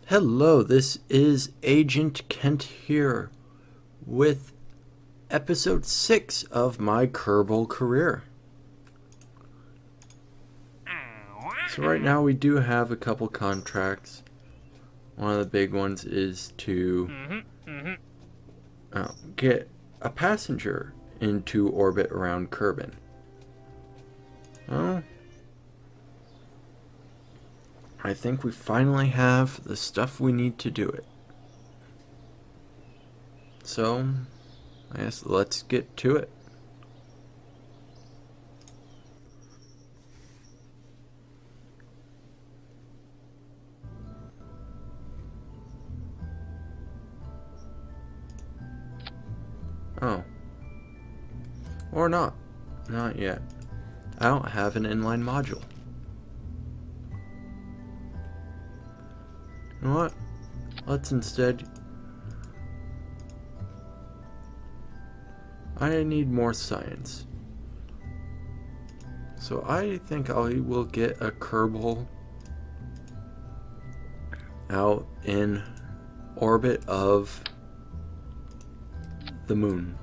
Hello, this is Agent Kent here with episode 6 of my Kerbal Kareer. So right now we do have a couple contracts. One of the big ones is to get a passenger into orbit around Kerbin. Well, I think we finally have the stuff we need to do it. So, I guess let's get to it. Oh. Or not. Not yet. I don't have an inline module. You know what? Let's instead... I need more science. So I think I will get a Kerbal out in orbit of the moon.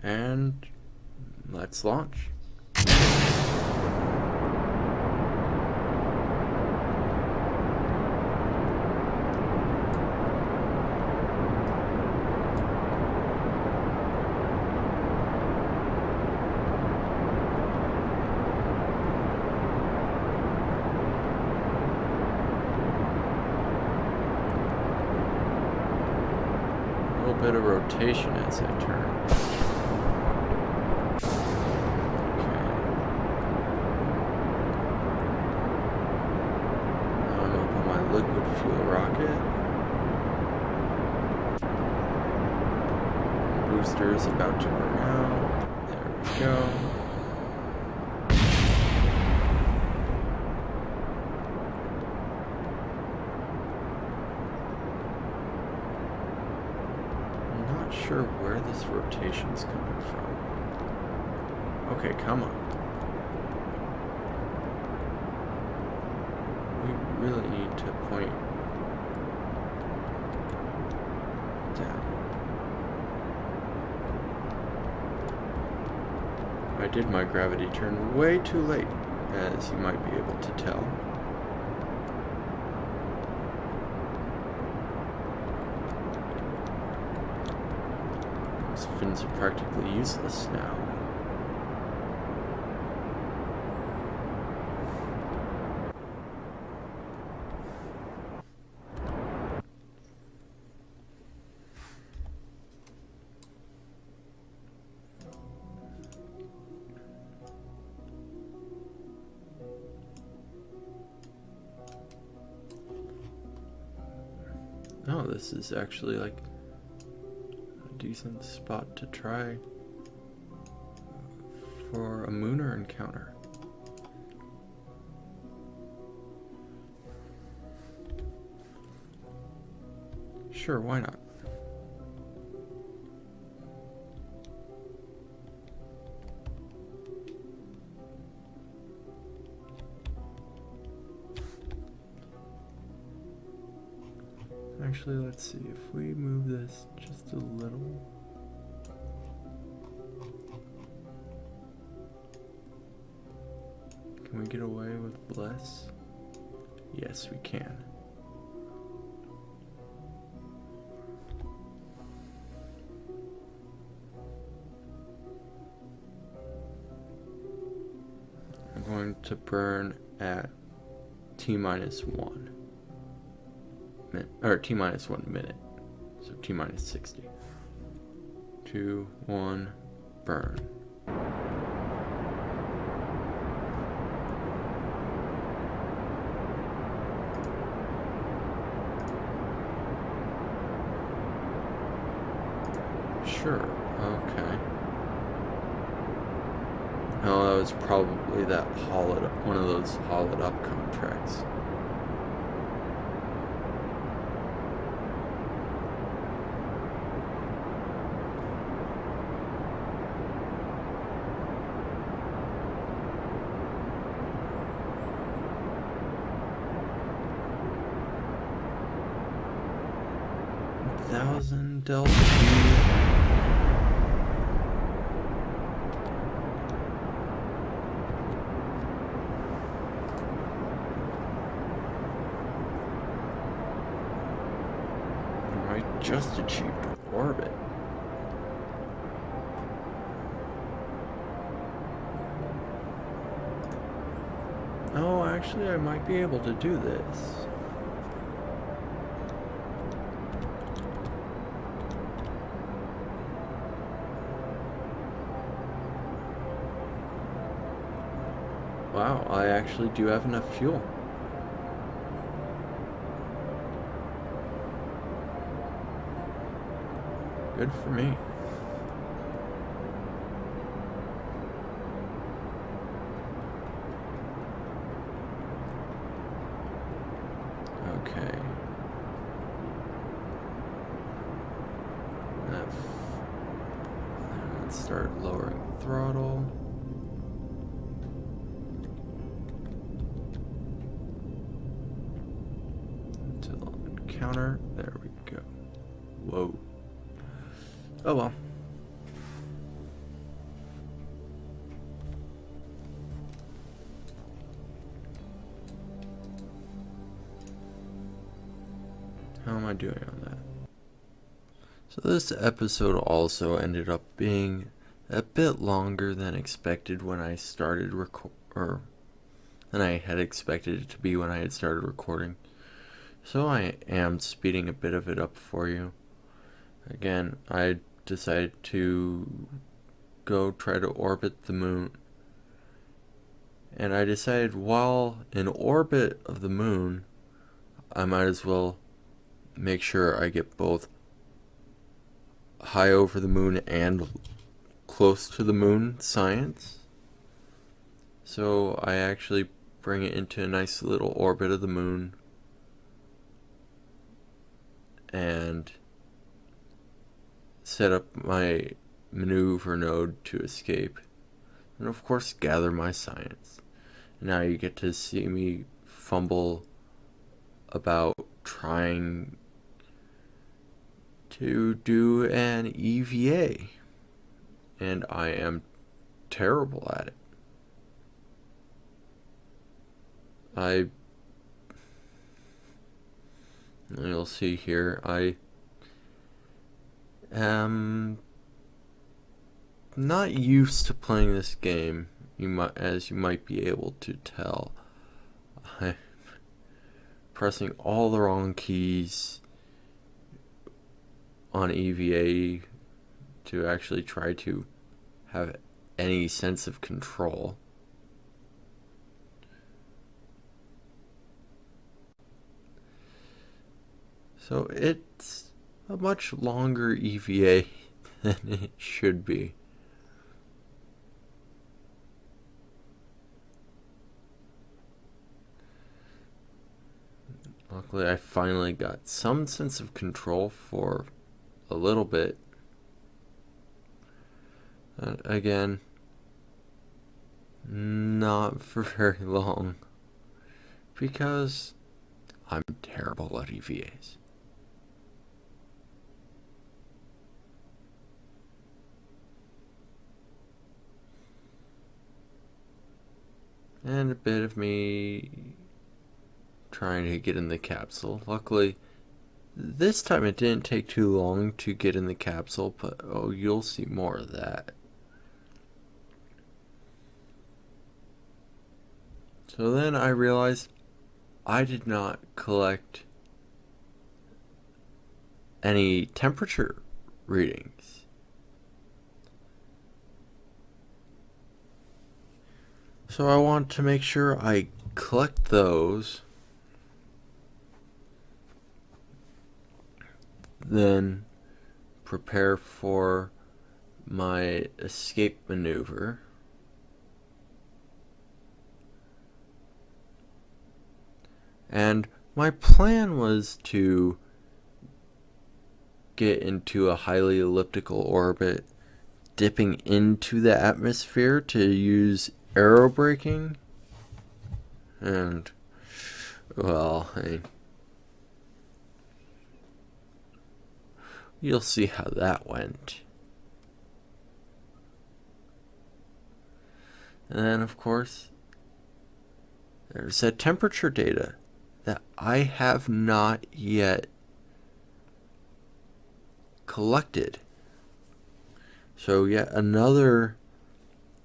And let's launch. A little bit of rotation as I turn. Liquid fuel rocket. Booster is about to burn out. There we go. I'm not sure where this rotation's coming from. Okay, come on. We really need to point down. I did my gravity turn way too late, as you might be able to tell. Those fins are practically useless now. Oh, this is actually like a decent spot to try for a Munar encounter. Sure, why not? Actually, let's see, if we move this just a little. Can we get away with less? Yes, we can. to burn at T-1 minute, or T-1 minute. So T-minus 60. 2, 1, burn. Sure, okay. Oh, that was probably that one of those hollowed up contracts. Delta G. Alright, just achieved orbit. Oh, actually, I might be able to do this. Wow, I actually do have enough fuel. Good for me. Okay. Let's start lowering throttle. Counter. There we go. Whoa. Oh well. How am I doing on that? So this episode also ended up being a bit longer than expected when I started than I had expected it to be when I had started recording. So I am speeding a bit of it up for you. Again, I decided to go try to orbit the moon. And I decided while in orbit of the moon, I might as well make sure I get both high over the moon and close to the moon science. So I actually bring it into a nice little orbit of the moon. And set up my maneuver node to escape. And of course gather my science. Now you get to see me fumble about trying to do an EVA. And I am terrible at it. You'll see here, I am not used to playing this game, as you might be able to tell. I'm pressing all the wrong keys on EVA to actually try to have any sense of control. So it's a much longer EVA than it should be. Luckily, I finally got some sense of control for a little bit. Again, not for very long, because I'm terrible at EVAs. And a bit of me trying to get in the capsule. Luckily, this time it didn't take too long to get in the capsule, but oh, you'll see more of that. So then I realized I did not collect any temperature readings. So I want to make sure I collect those, then prepare for my escape maneuver. And my plan was to get into a highly elliptical orbit, dipping into the atmosphere to use aerobraking. And, well, you'll see how that went. And then, of course, there's that temperature data that I have not yet collected. So yet another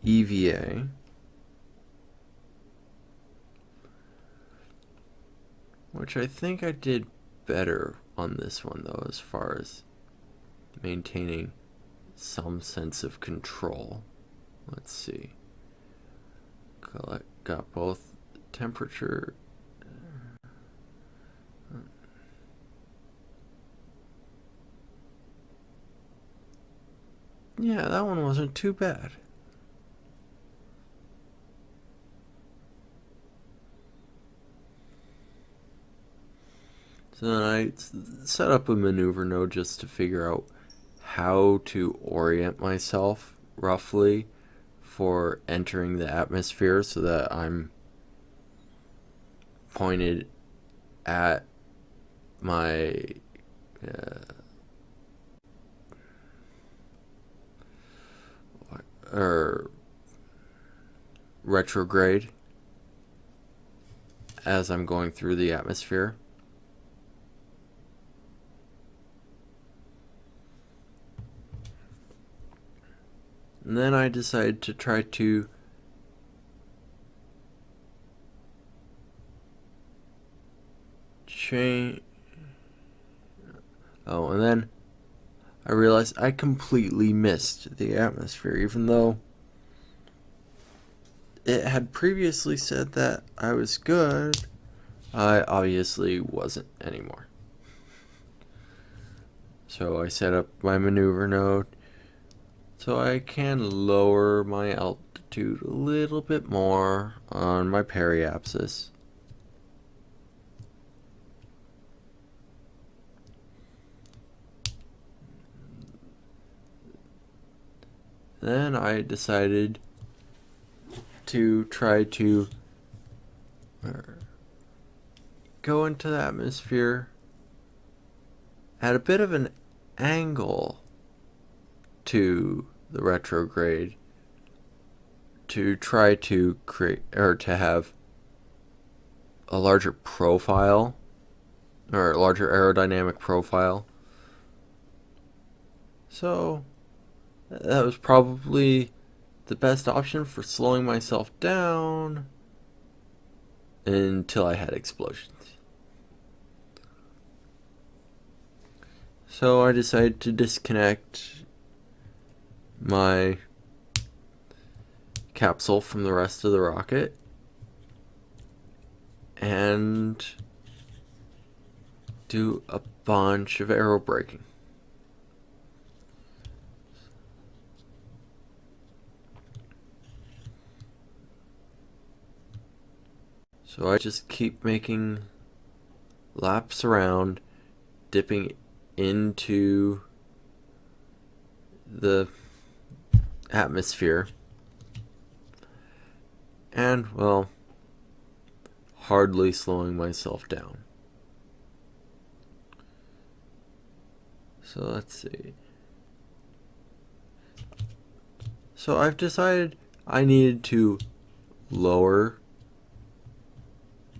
EVA. Which I think I did better on this one, though, as far as maintaining some sense of control. Let's see. Got both temperature. Yeah, that one wasn't too bad. So then I set up a maneuver node just to figure out how to orient myself roughly for entering the atmosphere so that I'm pointed at my retrograde as I'm going through the atmosphere. And then I decided to try to change. Oh, and then I realized I completely missed the atmosphere, even though it had previously said that I was good. I obviously wasn't anymore. So I set up my maneuver node so I can lower my altitude a little bit more on my periapsis. Then I decided to try to go into the atmosphere at a bit of an angle to the retrograde to try to create or to have a larger profile or a larger aerodynamic profile. So that was probably the best option for slowing myself down until I had explosions. So I decided to disconnect my capsule from the rest of the rocket and do a bunch of aerobraking. So I just keep making laps around, dipping into the atmosphere, and, well, hardly slowing myself down. So let's see. So I've decided I needed to lower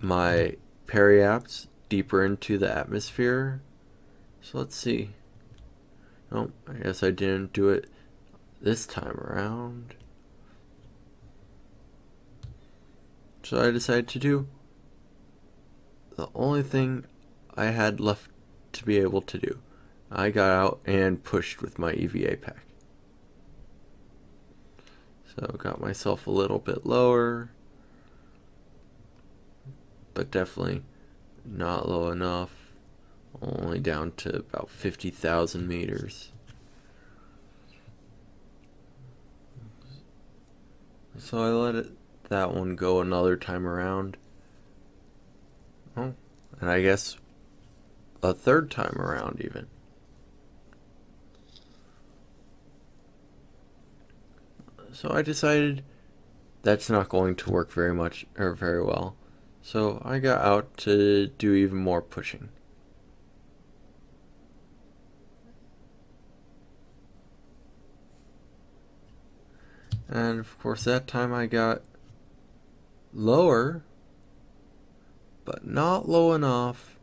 my periaps deeper into the atmosphere. So let's see. Oh, I guess I didn't do it this time around. So I decided to do the only thing I had left to be able to do. I got out and pushed with my EVA pack. So got myself a little bit lower, but definitely not low enough. Only down to about 50,000 meters. So I let that one go another time around. Oh, and I guess a third time around even. So I decided that's not going to work very much or very well. So I got out to do even more pushing. And of course that time I got lower, but not low enough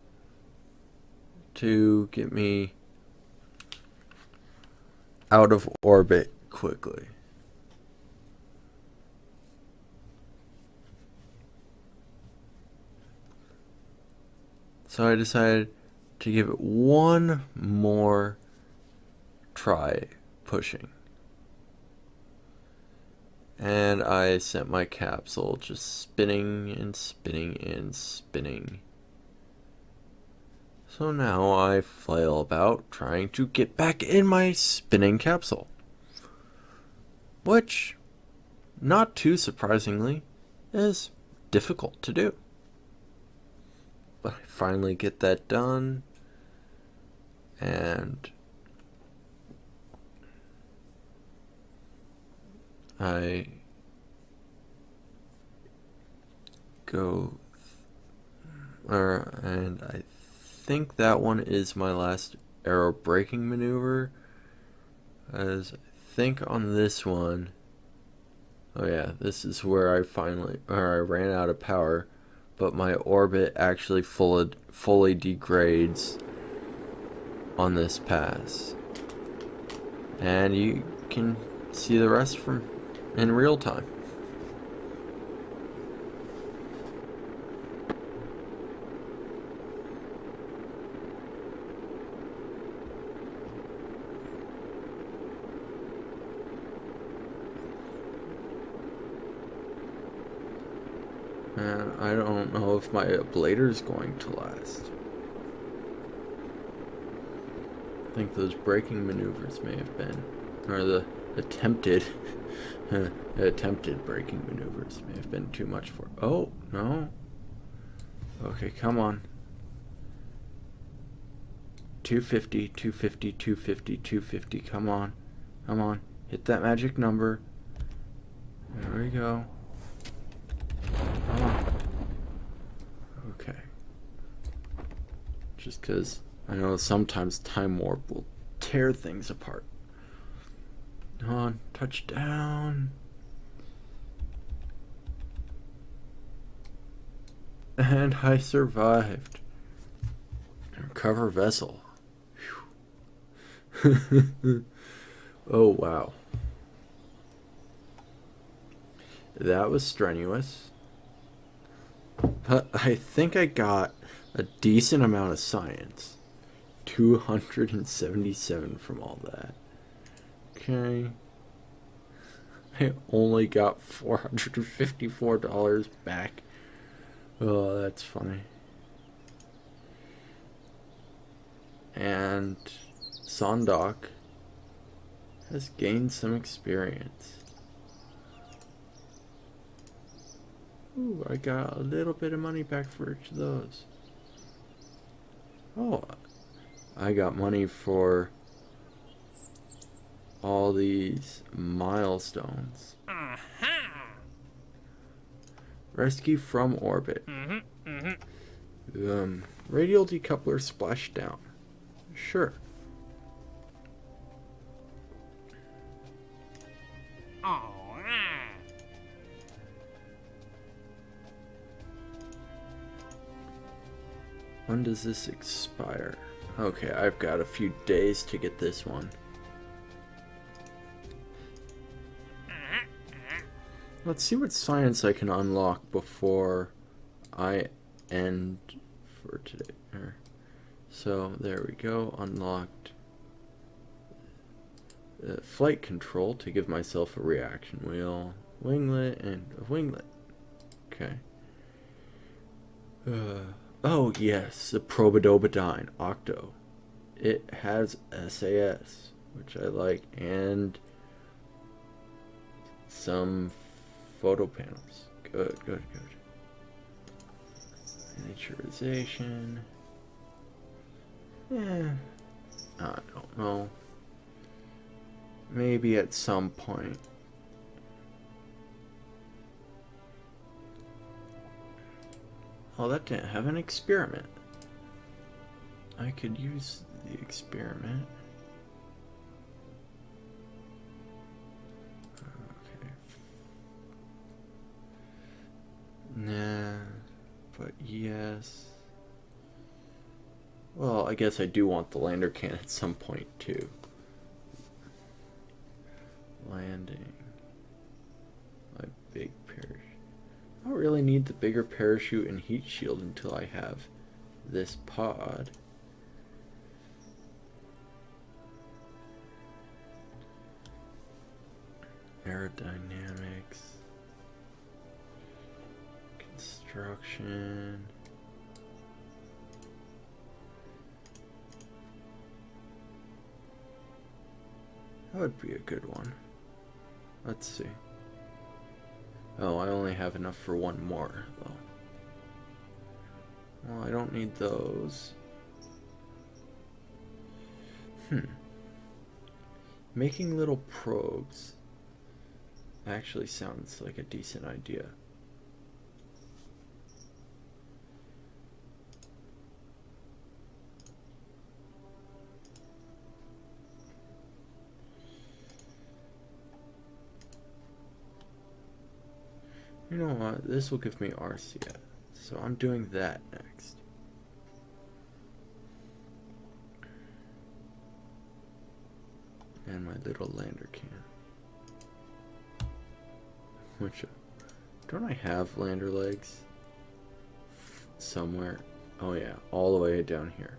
to get me out of orbit quickly. So I decided to give it one more try pushing. And I sent my capsule just spinning and spinning and spinning. So now I flail about trying to get back in my spinning capsule. Which, not too surprisingly, is difficult to do. But I finally get that done, and I go, and I think that one is my last aero braking maneuver, as I think on this one, oh yeah, this is where I ran out of power. But my orbit actually fully degrades on this pass. And you can see the rest in real time. And I don't know if my ablator is going to last. I think those braking maneuvers may have been, or the attempted braking maneuvers may have been too much for. Oh no. Okay, come on. 250, 250, 250, 250. Come on, come on. Hit that magic number. There we go. Okay. Just because I know sometimes time warp will tear things apart. Come on, touchdown. And I survived. Recover vessel. Oh wow. That was strenuous. But I think I got a decent amount of science. 277 from all that. Okay. I only got $454 back. Oh, that's funny. And Sondok has gained some experience. Ooh, I got a little bit of money back for each of those. Oh, I got money for all these milestones. Rescue from orbit. Radial decoupler splashdown. Sure. When does this expire? Okay, I've got a few days to get this one. Let's see what science I can unlock before I end for today. So there we go, unlocked flight control to give myself a reaction wheel, winglet, and a winglet. Okay. Oh yes, the Probidobidine Octo. It has SAS, which I like, and some photo panels. Good, good, good. Miniaturization. Yeah, I don't know. Maybe at some point. Oh, that didn't have an experiment. I could use the experiment. Okay. Nah, but yes. Well, I guess I do want the lander can at some point too. Landing. My big parachute. I don't really need the bigger parachute and heat shield until I have this pod. Aerodynamics. Construction. That would be a good one. Let's see. Oh, I only have enough for one more, though. Well, I don't need those. Making little probes actually sounds like a decent idea. You know what? This will give me RCS. So I'm doing that next. And my little lander can. Which, don't I have lander legs? Somewhere. Oh yeah, all the way down here.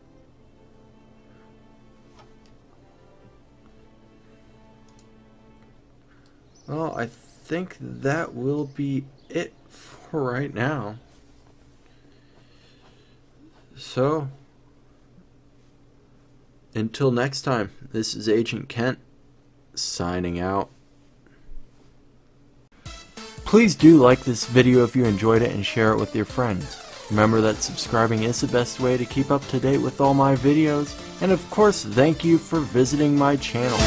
Well, I think that will be it for right now. So, until next time, this is Agent Kent, signing out. Please do like this video if you enjoyed it and share it with your friends. Remember that subscribing is the best way to keep up to date with all my videos. And of course, thank you for visiting my channel.